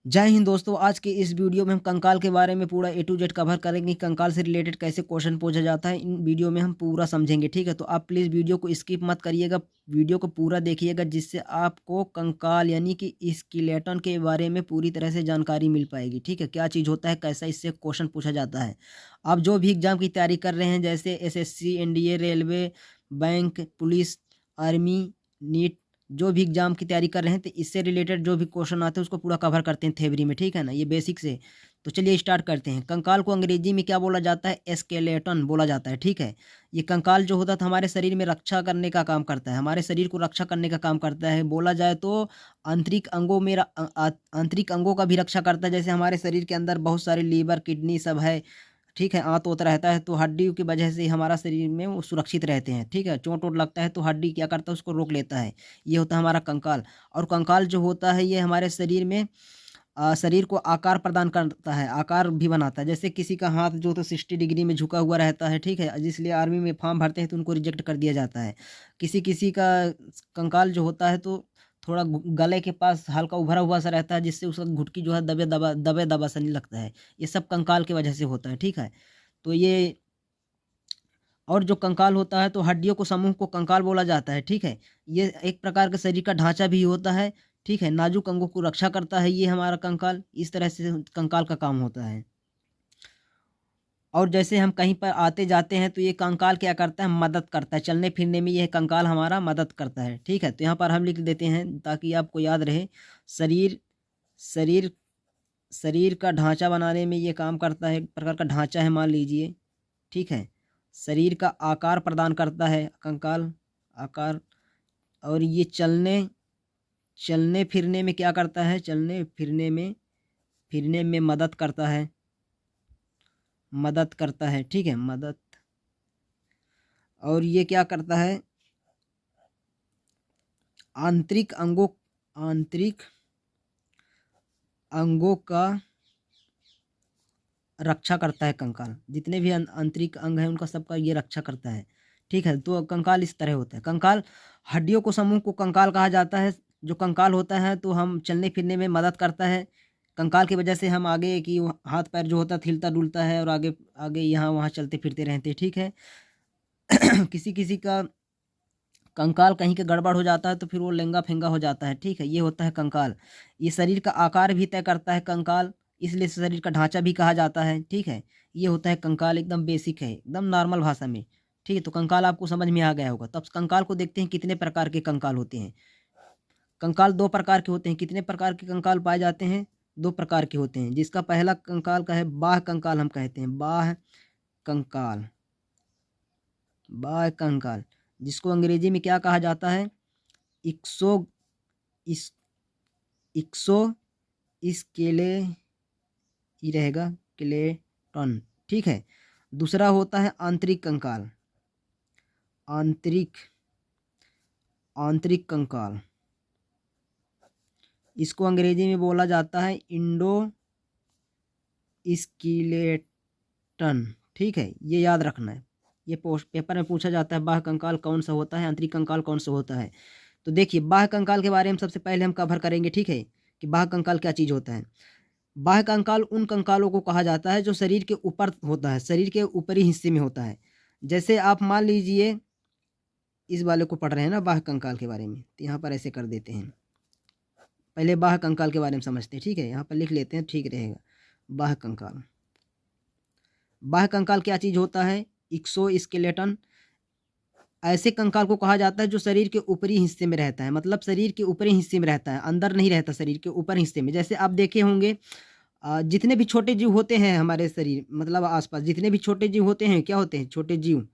जय हिंद दोस्तों। आज के इस वीडियो में हम कंकाल के बारे में पूरा ए टू जेड कवर करेंगे। कंकाल से रिलेटेड कैसे क्वेश्चन पूछा जाता है इन वीडियो में हम पूरा समझेंगे। ठीक है, तो आप प्लीज़ वीडियो को स्किप मत करिएगा, वीडियो को पूरा देखिएगा, जिससे आपको कंकाल यानी कि स्केलेटन के बारे में पूरी तरह से जानकारी मिल पाएगी। ठीक है, क्या चीज़ होता है, कैसा इससे क्वेश्चन पूछा जाता है। आप जो भी एग्जाम की तैयारी कर रहे हैं, जैसे SSC, NDA, railway, bank, police, army, NEET, जो भी एग्जाम की तैयारी कर रहे हैं, तो इससे रिलेटेड जो भी क्वेश्चन आते हैं उसको पूरा कवर करते हैं थ्योरी में। ठीक है ना, ये बेसिक से। तो चलिए स्टार्ट करते हैं। कंकाल को अंग्रेजी में क्या बोला जाता है? स्केलेटन बोला जाता है। ठीक है, ये कंकाल जो होता है हमारे शरीर में रक्षा करने का काम करता है, हमारे शरीर को रक्षा करने का काम करता है। बोला जाए तो आंतरिक अंगों में आंतरिक अंगों का भी रक्षा करता है। जैसे हमारे शरीर के अंदर बहुत सारे लीवर, किडनी सब है। ठीक है, आँत वोत रहता है, तो हड्डी की वजह से हमारा शरीर में वो सुरक्षित रहते हैं। ठीक है, चोट वोट लगता है तो हड्डी क्या करता है, उसको रोक लेता है। ये होता है हमारा कंकाल। और कंकाल जो होता है ये हमारे शरीर में शरीर को आकार प्रदान करता है, आकार भी बनाता है। जैसे किसी का हाथ जो तो 60 डिग्री में झुका हुआ रहता है। ठीक है, इसलिए आर्मी में फॉर्म भरते हैं तो उनको रिजेक्ट कर दिया जाता है। किसी किसी का कंकाल जो होता है तो थोड़ा गले के पास हल्का उभरा हुआ सा रहता है, जिससे उसका घुटकी जो है दबे दबा सा नहीं लगता है। ये सब कंकाल की वजह से होता है। ठीक है, तो ये और जो कंकाल होता है तो हड्डियों को समूह को कंकाल बोला जाता है। ठीक है, ये एक प्रकार का शरीर का ढांचा भी होता है। ठीक है, नाजुक अंगों को रक्षा करता है ये हमारा कंकाल। इस तरह से कंकाल का काम होता है। और जैसे हम कहीं पर आते जाते हैं तो ये कंकाल क्या करता है, मदद करता है चलने फिरने में। ये कंकाल हमारा मदद करता है। ठीक है, तो यहाँ पर हम लिख देते हैं ताकि आपको याद रहे। शरीर शरीर शरीर का ढांचा बनाने में ये काम करता है, एक प्रकार का ढांचा है मान लीजिए। ठीक है, शरीर का आकार प्रदान करता है कंकाल, आकार। और ये चलने चलने फिरने में क्या करता है, चलने फिरने में मदद करता है, मदद करता है। ठीक है, मदद। और ये क्या करता है, आंतरिक अंगों आंतरिक अंगों का रक्षा करता है कंकाल। जितने भी आंतरिक अंग हैं उनका सबका ये रक्षा करता है। ठीक है, तो कंकाल इस तरह होता है। कंकाल हड्डियों को समूह को कंकाल कहा जाता है। जो कंकाल होता है तो हम चलने फिरने में मदद करता है। कंकाल की वजह से हम आगे की हाथ पैर जो होता है हिलता डुलता है और आगे आगे यहाँ वहाँ चलते फिरते रहते हैं। ठीक है किसी किसी का कंकाल कहीं का गड़बड़ हो जाता है तो फिर वो लेंगा फेंगा हो जाता है। ठीक है, ये होता है कंकाल। ये शरीर का आकार भी तय करता है कंकाल, इसलिए शरीर का ढांचा भी कहा जाता है। ठीक है, ये होता है कंकाल। एकदम बेसिक है, एकदम नॉर्मल भाषा में। ठीक है, तो कंकाल आपको समझ में आ गया होगा। तो अब कंकाल को देखते हैं कितने प्रकार के कंकाल होते हैं। कंकाल दो प्रकार के होते हैं। कितने प्रकार के कंकाल पाए जाते हैं? दो प्रकार के होते हैं। जिसका पहला कंकाल का है बाह्य कंकाल, हम कहते हैं बाह्य कंकाल। बाह्य कंकाल जिसको अंग्रेजी में क्या कहा जाता है, इक्सो इस इक्सो स्केले ही रहेगा, क्लेटन। ठीक है, दूसरा होता है आंतरिक कंकाल, आंतरिक आंतरिक कंकाल। इसको अंग्रेजी में बोला जाता है इंडो स्केलेटन। ठीक है, ये याद रखना है। ये पोस्ट पेपर में पूछा जाता है बाह्य कंकाल कौन सा होता है, आंतरिक कंकाल कौन सा होता है। तो देखिए, बाह्य कंकाल के बारे में सबसे पहले हम कवर करेंगे। ठीक है, कि बाह्य कंकाल क्या चीज़ होता है। बाह्य कंकाल उन कंकालों को कहा जाता है जो शरीर के ऊपर होता है, शरीर के ऊपरी हिस्से में होता है। जैसे आप मान लीजिए इस वाले को पढ़ रहे हैं ना बाह्य कंकाल के बारे में, तो यहाँ पर ऐसे कर देते हैं। पहले बाह्य कंकाल के बारे में समझते हैं। ठीक है, यहाँ पर लिख लेते हैं, ठीक रहेगा। बाह्य कंकाल, बाह्य कंकाल क्या चीज़ होता है, इक्सो स्केलेटन। ऐसे कंकाल को कहा जाता है जो शरीर के ऊपरी हिस्से में रहता है, मतलब शरीर के ऊपरी हिस्से में रहता है, अंदर नहीं रहता, शरीर के ऊपर हिस्से में। जैसे आप देखे होंगे जितने भी छोटे जीव होते हैं हमारे शरीर मतलब आसपास जितने भी छोटे जीव होते हैं, क्या होते हैं, छोटे जीव।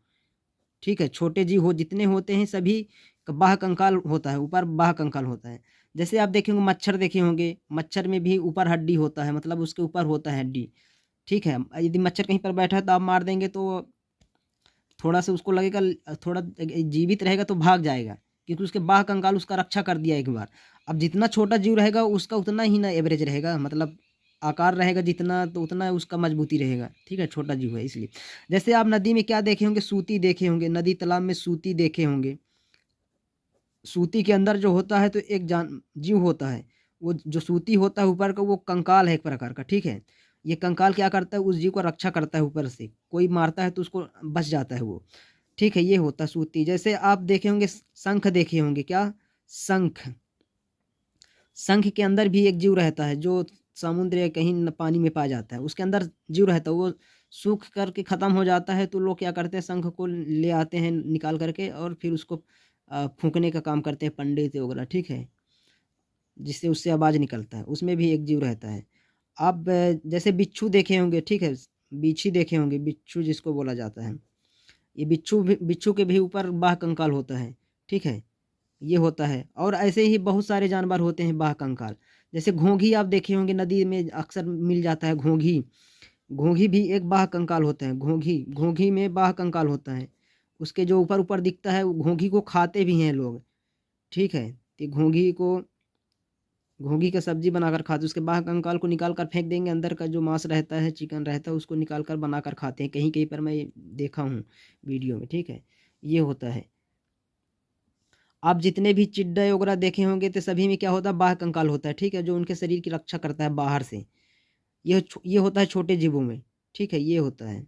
ठीक है, छोटे जीव हो जितने होते हैं सभी का बाह्य कंकाल होता है, ऊपर बाह्य कंकाल होता है। जैसे आप देखे होंगे मच्छर देखे होंगे, मच्छर में भी ऊपर हड्डी होता है, मतलब उसके ऊपर होता है हड्डी। ठीक है, यदि मच्छर कहीं पर बैठा है तो आप मार देंगे तो थोड़ा सा उसको लगेगा, थोड़ा जीवित रहेगा तो भाग जाएगा, क्योंकि उसके बाह्य कंकाल उसका रक्षा कर दिया एक बार। अब जितना छोटा जीव रहेगा उसका उतना ही ना एवरेज रहेगा, मतलब आकार रहेगा जितना तो उतना उसका मजबूती रहेगा। ठीक है, छोटा जीव है इसलिए। जैसे आप नदी में क्या देखे होंगे, सूती देखे होंगे, नदी तालाब में सूती देखे होंगे। सूती के अंदर जो होता है तो एक जान जीव होता है, वो जो सूती होता है ऊपर का वो कंकाल है एक प्रकार का, ठीक है। ये कंकाल क्या करता है, उस जीव को रक्षा करता है, ऊपर से कोई मारता है तो उसको बच जाता है वो, ठीक है। ये होता है सूती। जैसे आप देखे होंगे शंख देखे होंगे, क्या शंख, शंख के अंदर भी एक जीव रहता है जो समुद्र या कहीं पानी में पाया जाता है, उसके अंदर जीव रहता है, वो सूख करके ख़त्म हो जाता है तो लोग क्या करते हैं, शंख को ले आते हैं निकाल करके और फिर उसको फूंकने का काम करते हैं पंडित वगैरह, ठीक है, जिससे उससे आवाज़ निकलता है, उसमें भी एक जीव रहता है। आप जैसे बिच्छू देखे होंगे, ठीक है, बिच्छी देखे होंगे, बिच्छू जिसको बोला जाता है, ये बिच्छू के भी ऊपर बाह कंकाल होता है, ठीक है, ये होता है। और ऐसे ही बहुत सारे जानवर होते हैं बाह कंकाल। जैसे घोंघी आप देखे होंगे, नदी में अक्सर मिल जाता है घोंघी, घोंघी भी एक बाह कंकाल होता है, घोंघी, घोंघी में बाह कंकाल होता है। उसके जो ऊपर ऊपर दिखता है, वो घोंघी को खाते भी हैं लोग, ठीक है। तो घोंघी का सब्जी बनाकर खाते, उसके बाह कंकाल को निकाल कर फेंक देंगे, अंदर का जो मांस रहता है, चिकन रहता है, उसको निकाल कर बनाकर खाते हैं, कहीं कहीं पर मैं देखा हूँ वीडियो में, ठीक है। ये होता है। आप जितने भी चिड्डे वगैरह देखे होंगे तो सभी में क्या होता है, बाह कंकाल होता है, ठीक है, जो उनके शरीर की रक्षा करता है बाहर से। ये होता है छोटे जीवों में, ठीक है, ये होता है।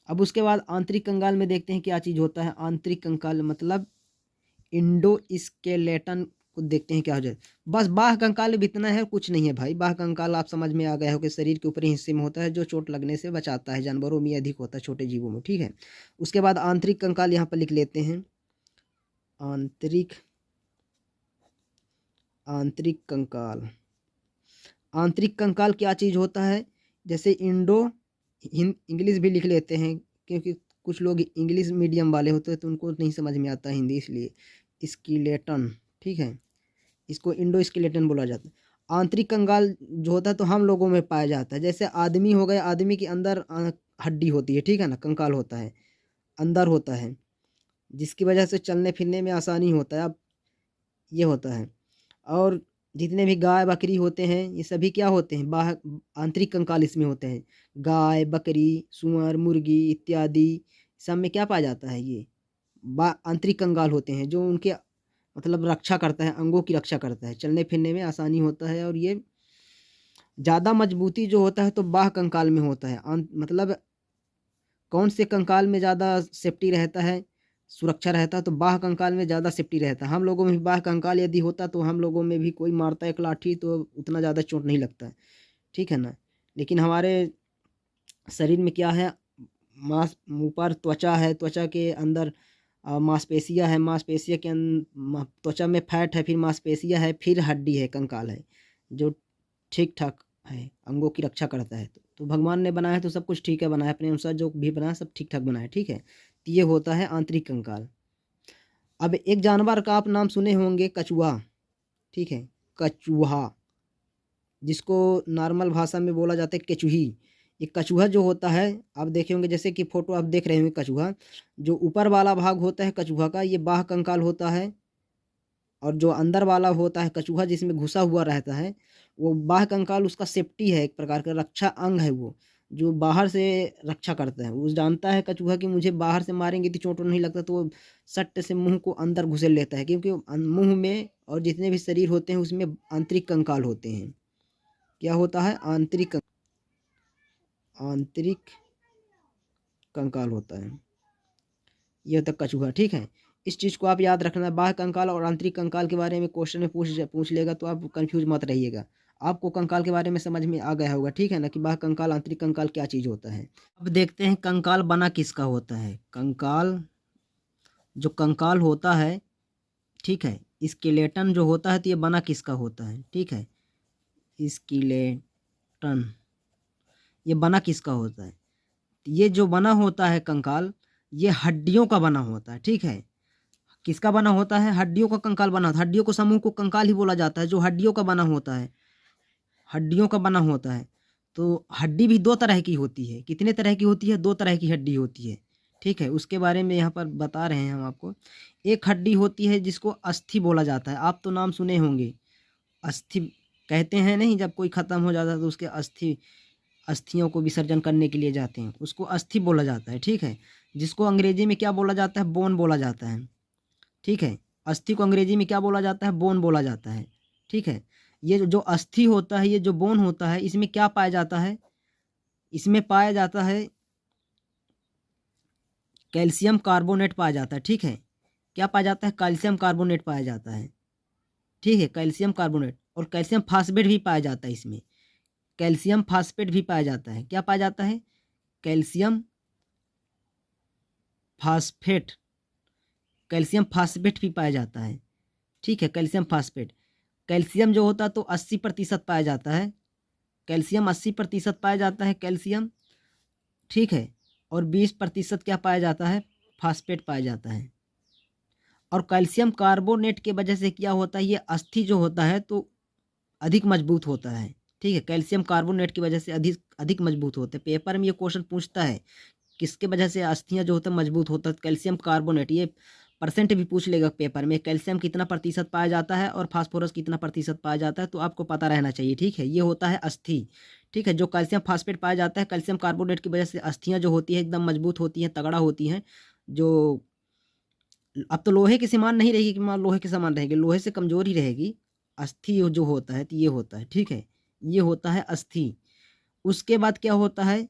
अब उसके बाद आंतरिक कंकाल में देखते हैं क्या चीज़ होता है। आंतरिक कंकाल मतलब इंडो स्केलेटन को देखते हैं क्या हो जाए। बस बाह कंकाल भी इतना है, कुछ नहीं है भाई। बाह कंकाल आप समझ में आ गया हो कि शरीर के ऊपरी हिस्से में होता है, जो चोट लगने से बचाता है। जानवरों में अधिक होता है, छोटे जीवों में, ठीक है। उसके बाद आंतरिक कंकाल यहाँ पर लिख लेते हैं। आंतरिक आंतरिक कंकाल, आंतरिक कंकाल क्या चीज़ होता है। जैसे इंग्लिश भी लिख लेते हैं, क्योंकि कुछ लोग इंग्लिश मीडियम वाले होते हैं तो उनको नहीं समझ में आता हिंदी, इसलिए स्केलेटन, ठीक है, इसको इंडो स्केलेटन बोला जाता है। आंतरिक कंकाल जो होता है तो हम लोगों में पाया जाता है। जैसे आदमी हो गए, आदमी के अंदर हड्डी होती है, ठीक है ना, कंकाल होता है, अंदर होता है, जिसकी वजह से चलने फिरने में आसानी होता है। अब ये होता है। और जितने भी गाय बकरी होते हैं, ये सभी क्या होते हैं, आंतरिक कंकाल इसमें होते हैं। गाय बकरी सूअर मुर्गी इत्यादि सब में क्या पाया जाता है, ये आंतरिक कंकाल होते हैं, जो उनके मतलब रक्षा करता है, अंगों की रक्षा करता है, चलने फिरने में आसानी होता है। और ये ज़्यादा मजबूती जो होता है तो बाह कंकाल में होता है। मतलब कौन से कंकाल में ज़्यादा सेफ्टी रहता है, सुरक्षा रहता है, तो बाह कंकाल में ज़्यादा सेफ्टी रहता है। हम लोगों में भी बाह कंकाल यदि होता तो हम लोगों में भी कोई मारता है एक लाठी तो उतना ज़्यादा चोट नहीं लगता है, ठीक है ना। लेकिन हमारे शरीर में क्या है, मांस ऊपर त्वचा है, त्वचा के अंदर मांसपेशियाँ है, मांसपेशिया के त्वचा में फैट है, फिर मांसपेशियाँ है, फिर हड्डी है, कंकाल है, जो ठीक ठाक है, अंगों की रक्षा करता है। तो भगवान ने बनाया तो सब कुछ ठीक है बनाया, अपने अनुसार जो भी बनाया सब ठीक ठाक बनाया, ठीक है। तो ये होता है आंतरिक कंकाल। अब एक जानवर का आप नाम सुने होंगे, कछुआ, ठीक है, कछुआ, जिसको नॉर्मल भाषा में बोला जाता है केचुही। ये कछुआ जो होता है, आप देखे होंगे, जैसे कि फोटो आप देख रहे होंगे, कछुआ जो ऊपर वाला भाग होता है कछुआ का, ये बाह कंकाल होता है। और जो अंदर वाला होता है कछुआ, जिसमें घुसा हुआ रहता है, वो बाह कंकाल उसका सेफ्टी है, एक प्रकार का रक्षा अंग है वो, जो बाहर से रक्षा करता है। वो जानता है कछुआ कि मुझे बाहर से मारेंगे तो चोट नहीं लगता, तो वो सट्ट से मुंह को अंदर घुसेड़ लेता है, क्योंकि मुंह में और जितने भी शरीर होते हैं उसमें आंतरिक कंकाल होते हैं। क्या होता है, आंतरिक कंकाल होता है, ये होता है कछुआ, ठीक है। इस चीज़ को आप याद रखना, बाह्य कंकाल और आंतरिक कंकाल के बारे में क्वेश्चन में पूछ लेगा तो आप कंफ्यूज मत रहिएगा। आपको कंकाल के बारे में समझ में आ गया होगा, ठीक है ना, कि बाह्य कंकाल आंतरिक कंकाल क्या चीज़ होता है। अब देखते हैं कंकाल बना किसका होता है। कंकाल, जो कंकाल होता है, ठीक है, स्केलेटन जो होता है तो ये बना किसका होता है, ठीक है, स्केलेटन, ये बना किसका होता है। ये जो बना होता है कंकाल, ये हड्डियों का बना होता है, ठीक है। किसका बना होता है, हड्डियों का कंकाल बना होता है। हड्डियों को समूह को कंकाल ही बोला जाता है, जो हड्डियों का बना होता है, हड्डियों का बना होता है। तो हड्डी भी दो तरह की होती है। कितने तरह की होती है, दो तरह की हड्डी होती है, ठीक है। उसके बारे में यहाँ पर बता रहे हैं हम आपको। एक हड्डी होती है जिसको अस्थि बोला जाता है, आप तो नाम सुने होंगे, अस्थि कहते हैं नहीं, जब कोई ख़त्म हो जाता है तो उसके अस्थियों को विसर्जन करने के लिए जाते हैं, उसको अस्थि बोला जाता है, ठीक है। जिसको अंग्रेजी में क्या बोला जाता है, बोन बोला जाता है, ठीक है। अस्थि को अंग्रेजी में क्या बोला जाता है, बोन बोला जाता है, ठीक है। ये जो अस्थि होता है, ये जो बोन होता है, इसमें क्या पाया जाता है? इसमें पाया जाता है कैल्शियम कार्बोनेट पाया जाता है, ठीक है। क्या पाया जाता है? कैल्शियम कार्बोनेट पाया जाता है, ठीक है, कैल्शियम कार्बोनेट। और कैल्शियम फास्फेट भी पाया जाता है इसमें, कैल्शियम फास्फेट भी पाया जाता है। क्या पाया जाता है? कैल्शियम फास्फेट, कैल्शियम फास्फेट भी पाया जाता है, ठीक है, कैल्शियम फास्फेट। कैल्शियम जो होता है तो 80% पाया जाता है, कैल्शियम 80% पाया जाता है कैल्शियम, ठीक है। और 20% क्या पाया जाता है? फास्फेट पाया जाता है। और कैल्शियम कार्बोनेट के वजह से क्या होता है? ये अस्थि जो होता है तो अधिक मजबूत होता है, ठीक है। कैल्शियम कार्बोनेट की वजह से अधिक अधिक मजबूत होते हैं। पेपर में ये क्वेश्चन पूछता है किसके वजह से अस्थियां जो होता है मजबूत होता है? Calcium carbonate. ये परसेंट भी पूछ लेगा पेपर में, कैल्शियम कितना प्रतिशत पाया जाता है और फास्फोरस कितना प्रतिशत पाया जाता है, तो आपको पता रहना चाहिए, ठीक है। ये होता है अस्थि, ठीक है। जो कैल्शियम फास्फेट पाया जाता है कैल्शियम कार्बोनेट की वजह से अस्थियां जो होती है एकदम मजबूत होती हैं, तगड़ा होती हैं। जो अब तो लोहे के समान नहीं रहेगी कि मान लोहे के समान रहेगी, लोहे से कमजोर ही रहेगी। अस्थि जो होता है तो ये होता है, ठीक है, ये होता है अस्थि। उसके बाद क्या होता है?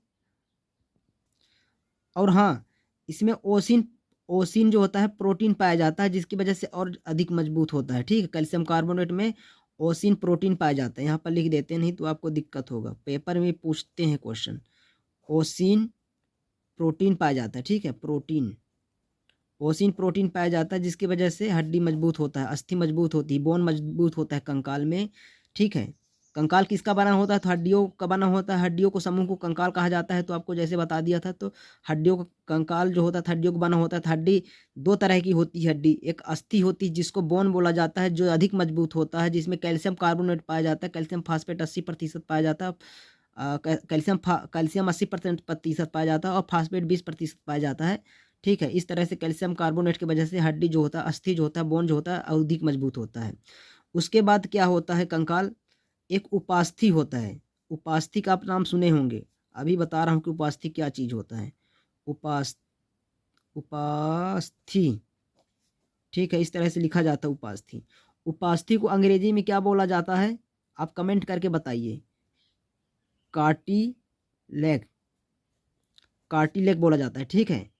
और हाँ, इसमें ओसिन, ओसिन जो होता है प्रोटीन पाया जाता है जिसकी वजह से और अधिक मजबूत होता है, ठीक है। कैल्शियम कार्बोनेट में ओसिन प्रोटीन पाया जाता है, यहाँ पर लिख देते हैं नहीं तो आपको दिक्कत होगा, पेपर में पूछते हैं क्वेश्चन। ओसिन प्रोटीन पाया जाता है, ठीक है, प्रोटीन, ओसिन प्रोटीन पाया जाता है जिसकी वजह से हड्डी मजबूत होता है, अस्थि मजबूत होती है, बोन मजबूत होता है कंकाल में, ठीक है। कंकाल किसका बना होता है? तो हड्डियों का बना होता है, हड्डियों को समूह को कंकाल कहा जाता है। तो आपको जैसे बता दिया था, तो हड्डियों का कंकाल जो होता है हड्डियों को बना होता है। हड्डी दो तरह की होती है हड्डी, एक अस्थि होती है जिसको बोन बोला जाता है जो अधिक मजबूत होता है, जिसमें कैल्शियम कार्बोनेट पाया जाता है, कैल्शियम फास्फेट 80% पाया जाता है, कैल्शियम 80% पाया जाता है और फास्फेट 20% पाया जाता है, ठीक है। इस तरह से कैल्शियम कार्बोनेट की वजह से हड्डी जो होता है, अस्थि जो होता है, बोन जो होता है अधिक मजबूत होता है। उसके बाद क्या होता है? कंकाल एक उपास्थि होता है। उपास्थि का आप नाम सुने होंगे, अभी बता रहा हूँ कि उपास्थि क्या चीज होता है। उपास उपास्थि, ठीक है, इस तरह से लिखा जाता है उपास्थि। उपास्थि को अंग्रेजी में क्या बोला जाता है? आप कमेंट करके बताइए। कार्टिलेग, कार्टिलेग बोला जाता है, ठीक है।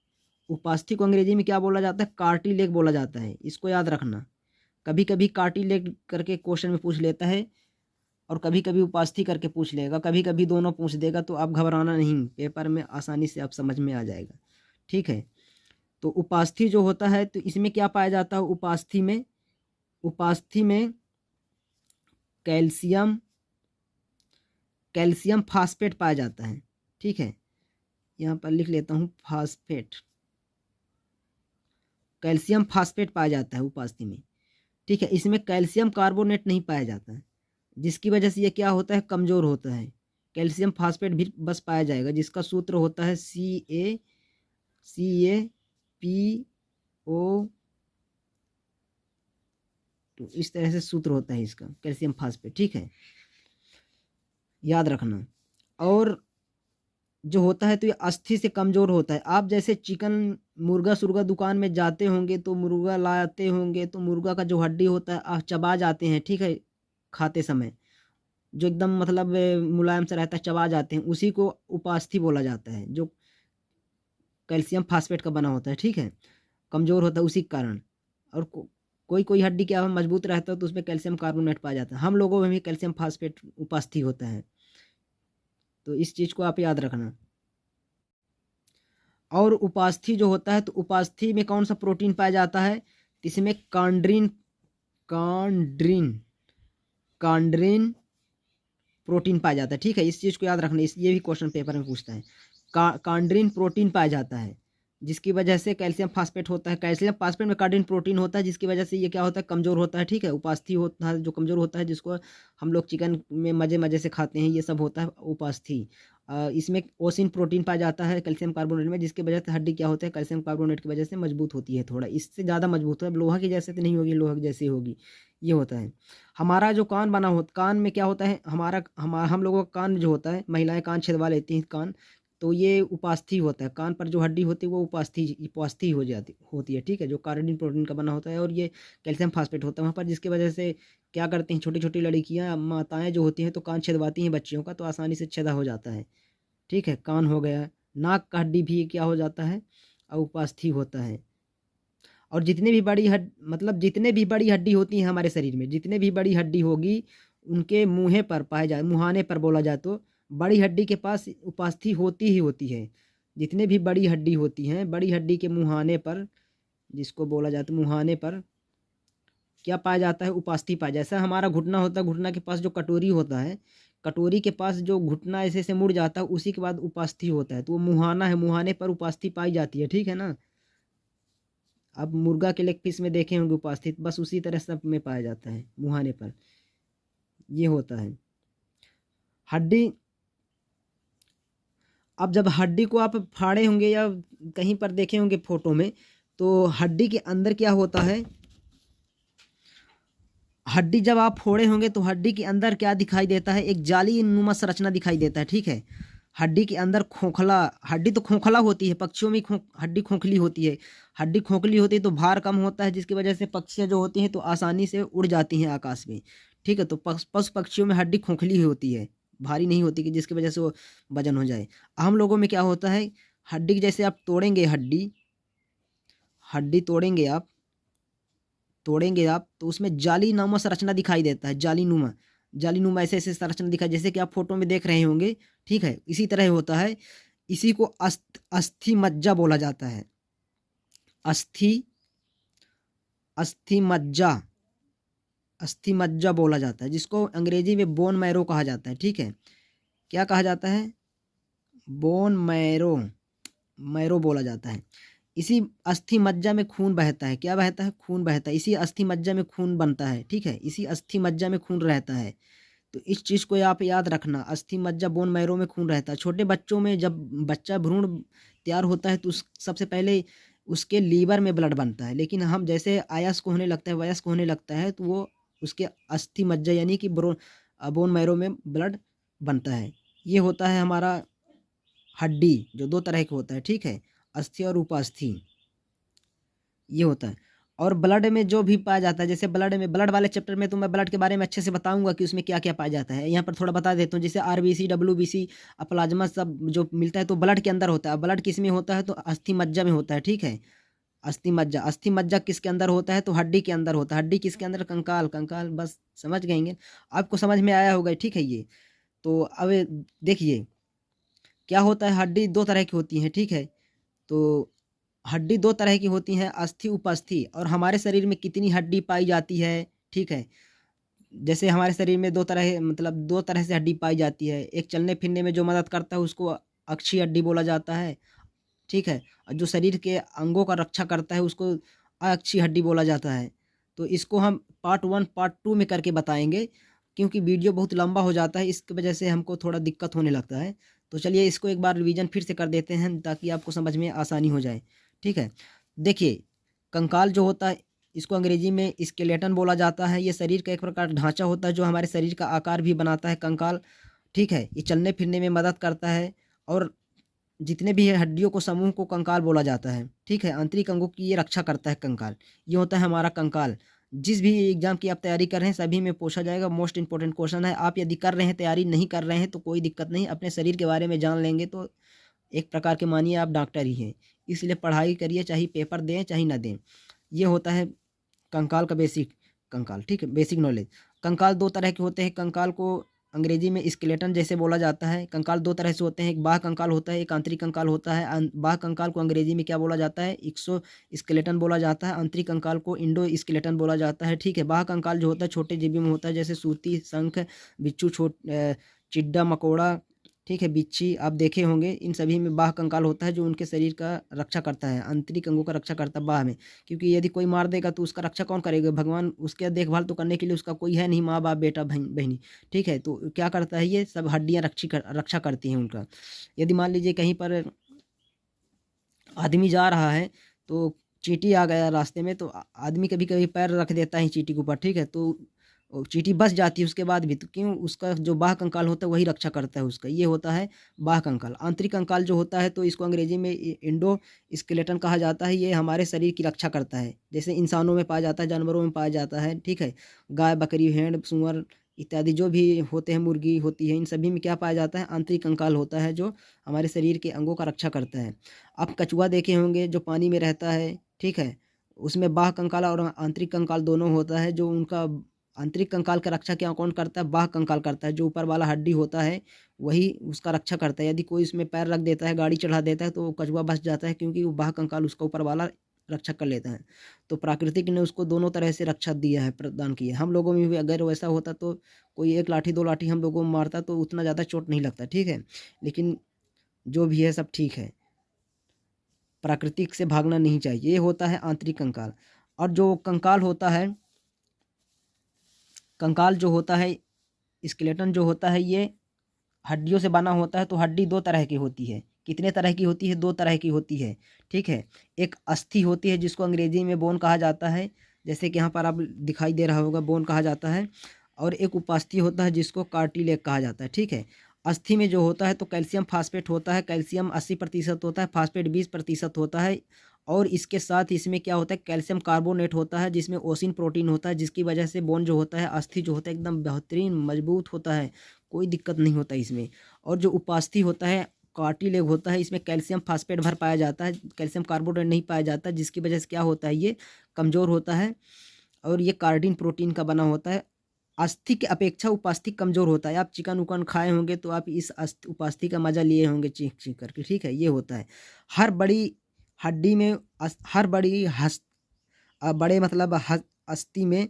उपास्थि को अंग्रेजी में क्या बोला जाता है? कार्टिलेग बोला जाता है, इसको याद रखना। कभी कभी कार्टिलेग करके क्वेश्चन में पूछ लेता है और कभी कभी उपास्थि करके पूछ लेगा, कभी कभी दोनों पूछ देगा, तो आप घबराना नहीं, पेपर में आसानी से आप समझ में आ जाएगा, ठीक है। तो उपास्थि जो होता है तो इसमें क्या पाया जाता है? उपास्थि में, उपास्थि में कैल्शियम, कैल्शियम फास्फेट पाया जाता है, ठीक है। यहाँ पर लिख लेता हूँ फास्फेट, कैल्शियम फास्फेट पाया जाता है उपास्थि में, ठीक है। इसमें कैल्शियम कार्बोनेट नहीं पाया जाता है जिसकी वजह से ये क्या होता है? कमज़ोर होता है। कैल्शियम फास्फेट भी बस पाया जाएगा जिसका सूत्र होता है CaPO, तो इस तरह से सूत्र होता है इसका, कैल्शियम फास्फेट, ठीक है, याद रखना। और जो होता है तो ये अस्थि से कमज़ोर होता है। आप जैसे चिकन मुर्गा सुर्गा दुकान में जाते होंगे तो मुर्गा लाते होंगे तो मुर्गा का जो हड्डी होता है आप चबा जाते हैं, ठीक है, खाते समय जो एकदम मतलब मुलायम से रहता है, चबा जाते हैं, उसी को उपास्थि बोला जाता है जो कैल्शियम फास्फेट का बना होता है, ठीक है, कमज़ोर होता है उसी के कारण। और कोई कोई हड्डी क्या मजबूत रहता है तो उसमें कैल्शियम कार्बोनेट पाया जाता है, हम लोगों में भी कैल्शियम फास्फेट उपास्थि होता है, तो इस चीज़ को आप याद रखना। और उपास्थि जो होता है तो उपास्थि में कौन सा प्रोटीन पाया जाता है? इसमें कांड्रीन, कांड्रीन, कांड्रीन प्रोटीन पाया जाता है, ठीक है। इस चीज़ को याद रखना, ये भी क्वेश्चन पेपर में पूछता है। कांड्रीन प्रोटीन पाया जाता है जिसकी वजह से कैल्शियम फास्फेट होता है, कैल्शियम फास्फेट में कार्डिन प्रोटीन होता है जिसकी वजह से ये क्या होता है? कमज़ोर होता है, ठीक है। उपास्थि होता है जो कमज़ोर होता है, जिसको हम लोग चिकन में मज़े मज़े से खाते हैं, ये सब होता है उपास्थि। इसमें ओसिन प्रोटीन पाया जाता है कैल्शियम कार्बोनेट में जिसकी वजह से हड्डी क्या होता है? कैल्शियम कार्बोनेट की वजह से मजबूत होती है, थोड़ा इससे ज़्यादा मजबूत है, लोहा की जैसे तो नहीं होगी, लोहा की जैसी होगी, ये होता है। हमारा जो कान बना होता, कान में क्या होता है? हमारा हम लोगों का कान जो होता है, महिलाएं कान छिदवा लेती हैं कान, तो ये उपास्थि होता है। कान पर जो हड्डी होती है वो उपास्थि हो जाती होती है, ठीक है, जो कार्निक प्रोटीन का बना होता है और ये कैल्शियम फास्फेट होता है वहाँ पर, जिसकी वजह से क्या करती हैं छोटी छोटी लड़कियाँ माताएँ जो होती हैं तो कान छेदवाती हैं बच्चियों का, तो आसानी से छेदा हो जाता है, ठीक है। कान हो गया, नाक का हड्डी भी क्या हो जाता है, उपास्थि होता है। और जितने भी बड़ी मतलब जितने भी बड़ी हड्डी होती है हमारे शरीर में, जितने भी बड़ी हड्डी होगी उनके मुँहे पर पाए जाए, मुहाने पर बोला जाए तो बड़ी हड्डी के पास उपास्थि होती ही होती है। जितने भी बड़ी हड्डी होती हैं, बड़ी हड्डी के मुहाने पर, जिसको बोला जाता है मुहाने पर क्या पाया जाता है, उपास्थि पाया। जैसा हमारा घुटना होता है, घुटना के पास जो कटोरी होता है, कटोरी के पास जो घुटना ऐसे से मुड़ जाता है उसी के बाद उपास्थि होता है, तो वो मुहाना है, मुहाने पर उपास्थि पाई जाती है, ठीक है ना। अब मुर्गा के लेग पीस में देखे होंगे उपास्थि, बस उसी तरह सब में पाया जाता है मुहाने पर, ये होता है हड्डी। अब जब हड्डी को आप फाड़े होंगे या कहीं पर देखे होंगे फोटो में, तो हड्डी के अंदर क्या होता है, हड्डी जब आप फोड़े होंगे तो हड्डी के अंदर क्या दिखाई देता है, एक जाली नुमा संरचना दिखाई देता है, ठीक है। हड्डी के अंदर खोखला, हड्डी तो खोखला होती है, पक्षियों में हड्डी खोखली होती है। हड्डी खोखली होती है तो भार कम होता है, जिसकी वजह से पक्षियाँ जो होती हैं तो आसानी से उड़ जाती हैं आकाश में, ठीक है। तो पशु पक्षियों में हड्डी खोखली होती है, भारी नहीं होती कि जिसकी वजह से वो वजन हो जाए। हम लोगों में क्या होता है, हड्डी जैसे आप तोड़ेंगे, हड्डी हड्डी तोड़ेंगे आप तो उसमें जाली नुमा संरचना दिखाई देता है, जाली नुमा ऐसे ऐसे संरचना दिखाई, जैसे कि आप फोटो में देख रहे होंगे, ठीक है। इसी तरह होता है, इसी को अस्थि मज्जा बोला जाता है, अस्थि अस्थि मज्जा अस्थि मज्जा बोला जाता है, जिसको अंग्रेजी में बोन मैरो कहा जाता है, ठीक है। क्या कहा जाता है, बोन मैरो बोला जाता है। इसी अस्थि मज्जा में खून बहता है, क्या बहता है, खून बहता है। इसी अस्थि मज्जा में खून बनता है, ठीक है। इसी अस्थि मज्जा में खून रहता है, तो इस चीज़ को आप याद रखना, अस्थि मज्जा बोन मैरो में खून रहता है। छोटे बच्चों में जब बच्चा भ्रूण तैयार होता है तो सबसे पहले उसके लीवर में ब्लड बनता है, लेकिन हम जैसे वयस्क होने लगता है तो वो उसके अस्थि मज्जा यानी कि बोन मैरो में ब्लड बनता है। ये होता है हमारा हड्डी, जो दो तरह के होता है, ठीक है, अस्थि और उपास्थि, ये होता है। और ब्लड में जो भी पाया जाता है, जैसे ब्लड वाले चैप्टर में तो मैं ब्लड के बारे में अच्छे से बताऊंगा कि उसमें क्या क्या पाया जाता है। यहाँ पर थोड़ा बता देता हूँ, जैसे आरबीसी, डब्ल्यूबीसी, प्लाज्मा सब जो मिलता है तो ब्लड के अंदर होता है। ब्लड किस में होता है, तो अस्थि मज्जा में होता है, ठीक है। अस्थि मज्जा किसके अंदर होता है, तो हड्डी के अंदर होता है। हड्डी किसके अंदर, कंकाल, बस समझ गएंगे, आपको समझ में आया होगा, ठीक है। ये तो अब देखिए क्या होता है, हड्डी दो तरह की होती हैं, ठीक है। तो हड्डी दो तरह की होती हैं, अस्थि उपास्थि। और हमारे शरीर में कितनी हड्डी पाई जाती है, ठीक है। जैसे हमारे शरीर में दो तरह से हड्डी पाई जाती है। एक चलने फिरने में जो मदद करता है उसको अक्षीय हड्डी बोला जाता है, ठीक है। और जो शरीर के अंगों का रक्षा करता है उसको अक्षीय हड्डी बोला जाता है। तो इसको हम पार्ट 1 पार्ट 2 में करके बताएंगे, क्योंकि वीडियो बहुत लंबा हो जाता है, इसकी वजह से हमको थोड़ा दिक्कत होने लगता है। तो चलिए इसको एक बार रिवीजन फिर से कर देते हैं ताकि आपको समझ में आसानी हो जाए, ठीक है। देखिए कंकाल जो होता है इसको अंग्रेजी में स्केलेटन बोला जाता है। ये शरीर का एक प्रकार ढांचा होता है जो हमारे शरीर का आकार भी बनाता है कंकाल, ठीक है। ये चलने फिरने में मदद करता है और जितने भी है हड्डियों को समूह को कंकाल बोला जाता है, ठीक है। आंतरिक अंगों की ये रक्षा करता है कंकाल, ये होता है हमारा कंकाल। जिस भी एग्जाम की आप तैयारी कर रहे हैं सभी में पूछा जाएगा, मोस्ट इंपॉर्टेंट क्वेश्चन है। आप यदि कर रहे हैं तैयारी, नहीं कर रहे हैं तो कोई दिक्कत नहीं, अपने शरीर के बारे में जान लेंगे तो एक प्रकार के मानिए आप डॉक्टर ही हैं। इसलिए पढ़ाई करिए, चाहे पेपर दें चाहे ना दें। ये होता है कंकाल का कंकाल, ठीक है, बेसिक नॉलेज। कंकाल दो तरह के होते हैं, कंकाल को अंग्रेजी में स्केलेटन जैसे बोला जाता है। कंकाल दो तरह से होते हैं, एक बाह्य कंकाल होता है, एक आंतरिक कंकाल होता है। बाह्य कंकाल को अंग्रेजी में क्या बोला जाता है, एक्सो स्केलेटन बोला जाता है। आंतरिक कंकाल को इंडो स्केलेटन बोला जाता है, ठीक है। बाह्य कंकाल जो होता है छोटे जीवी में होता है, जैसे सूती, शंख, बिच्छू, चिड्डा, मकोड़ा, ठीक है, बिच्छी आप देखे होंगे। इन सभी में बाह्य कंकाल होता है जो उनके शरीर का रक्षा करता है, आंतरिक अंगों का रक्षा करता है बाह्य में। क्योंकि यदि कोई मार देगा तो उसका रक्षा कौन करेगा, भगवान, उसके देखभाल तो करने के लिए उसका कोई है नहीं, माँ बाप, बेटा, बहनी, ठीक है। तो क्या करता है, ये सब हड्डियाँ रक्षा करती हैं उनका। यदि मान लीजिए कहीं पर आदमी जा रहा है तो चींटी आ गया रास्ते में, तो आदमी कभी कभी पैर रख देता है चींटी के ऊपर, ठीक है। तो चींटी बच जाती है उसके बाद भी, तो क्यों? उसका जो बाह्य कंकाल होता है वही रक्षा करता है उसका, ये होता है बाह्य कंकाल। आंतरिक कंकाल जो होता है तो इसको अंग्रेजी में इंडो स्केलेटन कहा जाता है। ये हमारे शरीर की रक्षा करता है, जैसे इंसानों में पाया जाता है, जानवरों में पाया जाता है, ठीक है। गाय, बकरी, भेड़, सूअर इत्यादि जो भी होते हैं, मुर्गी होती है, इन सभी में क्या पाया जाता है? आंतरिक कंकाल होता है, जो हमारे शरीर के अंगों का रक्षा करता है। आप कछुआ देखे होंगे जो पानी में रहता है, ठीक है। उसमें बाह्य कंकाल और आंतरिक कंकाल दोनों होता है। जो उनका आंतरिक कंकाल का रक्षा क्या कौन करता है? बाह्य कंकाल करता है। जो ऊपर वाला हड्डी होता है वही उसका रक्षा करता है। यदि कोई उसमें पैर रख देता है, गाड़ी चढ़ा देता है, तो कछुआ बच जाता है, क्योंकि वो बाह्य कंकाल उसका ऊपर वाला रक्षा कर लेता है। तो प्राकृतिक ने उसको दोनों तरह से रक्षा दिया है, प्रदान किया है। हम लोगों में भी अगर वैसा होता तो कोई एक लाठी दो लाठी हम लोगों को मारता तो उतना ज़्यादा चोट नहीं लगता, ठीक है। लेकिन जो भी है सब ठीक है, प्राकृतिक से भागना नहीं चाहिए। ये होता है आंतरिक कंकाल। और जो कंकाल होता है, कंकाल जो होता है, स्केलेटन जो होता है, ये हड्डियों से बना होता है। तो हड्डी दो तरह की होती है। कितने तरह की होती है? दो तरह की होती है, ठीक है। एक अस्थि होती है जिसको अंग्रेजी में बोन कहा जाता है, जैसे कि यहाँ पर आप दिखाई दे रहा होगा, बोन कहा जाता है। और एक उपास्थि होता है जिसको कार्टिलेज कहा जाता है, ठीक है। अस्थि में जो होता है तो कैल्शियम फास्फेट होता है। कैल्शियम 80% होता है, फास्फेट 20% होता है। और इसके साथ इसमें क्या होता है? कैल्शियम कार्बोनेट होता है, जिसमें ओसिन प्रोटीन होता है, जिसकी वजह से बोन जो होता है, अस्थि जो होता है, एकदम बेहतरीन मजबूत होता है, कोई दिक्कत नहीं होता इसमें। और जो उपास्थि होता है, कार्टिलेज होता है, इसमें कैल्शियम फास्फेट भर पाया जाता है, कैल्शियम कार्बोनेट नहीं पाया जाता, जिसकी वजह से क्या होता है? ये कमज़ोर होता है। और ये कार्डिन प्रोटीन का बना होता है। अस्थि की अपेक्षा उपास्थि कमज़ोर होता है। आप चिकन उकन खाए होंगे तो आप इस उपास्थि का मज़ा लिए होंगे चीख चीख करके, ठीक है। ये होता है हर बड़ी हड्डी में, हर बड़ी बड़े मतलब अस्थि में,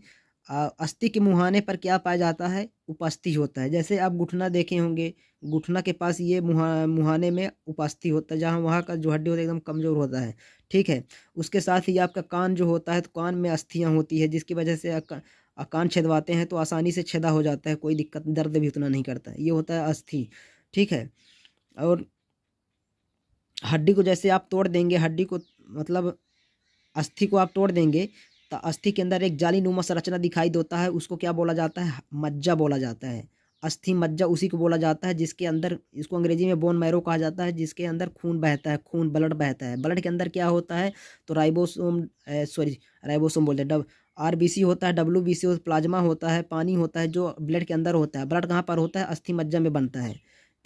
अस्थि के मुहाने पर क्या पाया जाता है? उपास्थि होता है। जैसे आप घुटना देखे होंगे, घुटना के पास ये मुहाने में उपास्थि होता है, जहाँ वहाँ का जो हड्डी होता है एकदम कमज़ोर होता है, ठीक है। उसके साथ ही आपका कान जो होता है, तो कान में अस्थियाँ होती है, जिसकी वजह से कान छेदवाते हैं तो आसानी से छेदा हो जाता है, कोई दिक्कत, दर्द भी उतना नहीं करता है। ये होता है अस्थि, ठीक है। और हड्डी को जैसे आप तोड़ देंगे, हड्डी को मतलब अस्थि को आप तोड़ देंगे, तो अस्थि के अंदर एक जालीनुमा संरचना दिखाई देता है, उसको क्या बोला जाता है? मज्जा बोला जाता है। अस्थि मज्जा उसी को बोला जाता है जिसके अंदर, इसको अंग्रेजी में बोन मैरो कहा जाता है, जिसके अंदर खून बहता है, खून ब्लड बहता है। ब्लड के अंदर क्या होता है? तो राइबोसोम बोलते हैं, आरबीसी होता है, डब्ल्यूबीसी होता है, प्लाज्मा होता है, पानी होता है, जो ब्लड के अंदर होता है। ब्लड कहाँ पर होता है? अस्थि मज्जा में बनता है।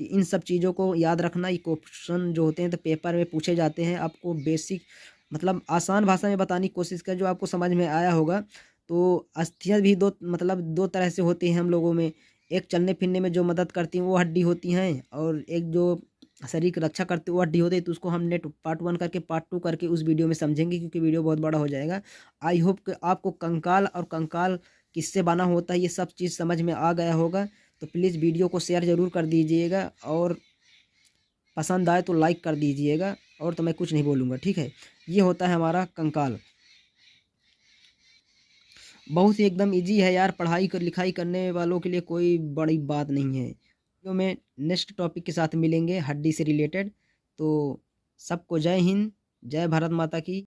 तो इन सब चीज़ों को याद रखना। ये क्वेश्चन जो होते हैं तो पेपर में पूछे जाते हैं। आपको बेसिक मतलब आसान भाषा में बताने की कोशिश करें, जो आपको समझ में आया होगा। तो अस्थियाँ भी दो मतलब दो तरह से होती हैं हम लोगों में। एक चलने फिरने में जो मदद करती हैं वो हड्डी होती हैं, और एक जो शरीर की रक्षा करती है वो हड्डी होती है। तो उसको हम नेट पार्ट 1 करके पार्ट 2 करके उस वीडियो में समझेंगे, क्योंकि वीडियो बहुत बड़ा हो जाएगा। आई होप कि आपको कंकाल और कंकाल किससे बना होता है ये सब चीज़ समझ में आ गया होगा। तो प्लीज़ वीडियो को शेयर ज़रूर कर दीजिएगा, और पसंद आए तो लाइक कर दीजिएगा। और तो मैं कुछ नहीं बोलूँगा, ठीक है। ये होता है हमारा कंकाल। बहुत ही एकदम इजी है यार, पढ़ाई कर लिखाई करने वालों के लिए कोई बड़ी बात नहीं है। तो मैं नेक्स्ट टॉपिक के साथ मिलेंगे हड्डी से रिलेटेड। तो सबको जय हिंद, जय भारत माता की।